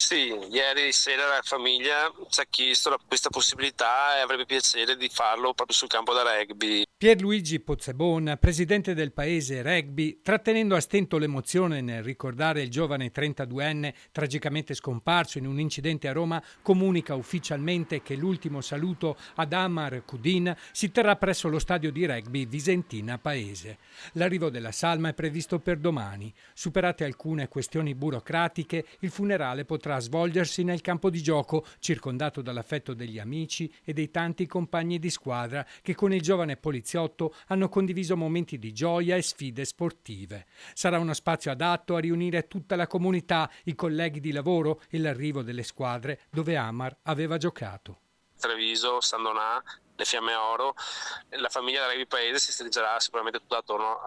Sì, ieri sera la famiglia ci ha chiesto questa possibilità e avrebbe piacere di farlo proprio sul campo da rugby. Pierluigi Pozzebon, presidente del paese rugby, trattenendo a stento l'emozione nel ricordare il giovane 32enne tragicamente scomparso in un incidente a Roma, comunica ufficialmente che l'ultimo saluto ad Amar Kudin si terrà presso lo stadio di rugby Visentina Paese. L'arrivo della salma è previsto per domani. Superate alcune questioni burocratiche, il funerale potrà svolgersi nel campo di gioco, circondato dall'affetto degli amici e dei tanti compagni di squadra che con il giovane poliziotto hanno condiviso momenti di gioia e sfide sportive. Sarà uno spazio adatto a riunire tutta la comunità, i colleghi di lavoro e l'arrivo delle squadre dove Amar aveva giocato. Treviso, San Donà, le Fiamme Oro, la famiglia da rugby paese si stringerà sicuramente tutto attorno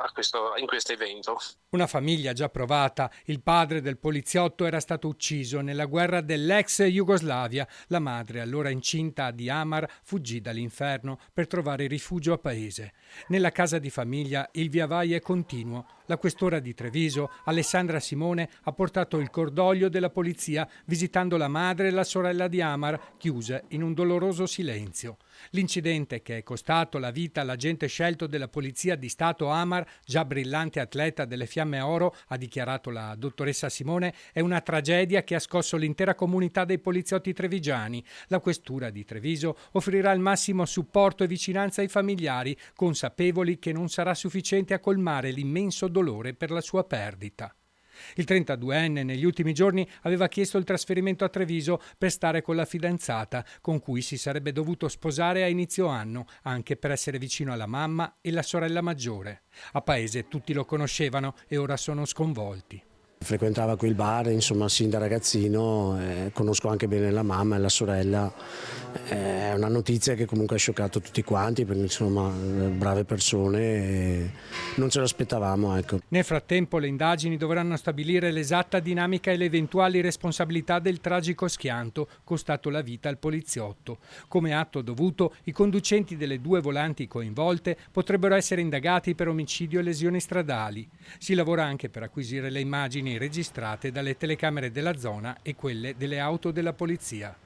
in questo evento. Una famiglia già provata, il padre del poliziotto era stato ucciso nella guerra dell'ex Jugoslavia, la madre, allora incinta di Amar, fuggì dall'inferno per trovare rifugio a paese. Nella casa di famiglia il viavai è continuo. La questura di Treviso, Alessandra Simone, ha portato il cordoglio della polizia visitando la madre e la sorella di Amar, chiuse in un doloroso silenzio. L'incidente che è costato la vita all'agente scelto della Polizia di Stato Amar, già brillante atleta delle Fiamme Oro, ha dichiarato la dottoressa Simone, è una tragedia che ha scosso l'intera comunità dei poliziotti trevigiani. La questura di Treviso offrirà il massimo supporto e vicinanza ai familiari, consapevoli che non sarà sufficiente a colmare l'immenso dolore per la sua perdita. Il 32enne negli ultimi giorni aveva chiesto il trasferimento a Treviso per stare con la fidanzata, con cui si sarebbe dovuto sposare a inizio anno, anche per essere vicino alla mamma e la sorella maggiore. A paese tutti lo conoscevano e ora sono sconvolti. Frequentava quel bar, insomma, sin da ragazzino, conosco anche bene la mamma e la sorella. È una notizia che comunque ha scioccato tutti quanti, perché insomma, brave persone, e non ce l'aspettavamo, ecco. Nel frattempo le indagini dovranno stabilire l'esatta dinamica e le eventuali responsabilità del tragico schianto costato la vita al poliziotto. Come atto dovuto, i conducenti delle due volanti coinvolte potrebbero essere indagati per omicidio e lesioni stradali. Si lavora anche per acquisire le immagini registrate dalle telecamere della zona e quelle delle auto della polizia.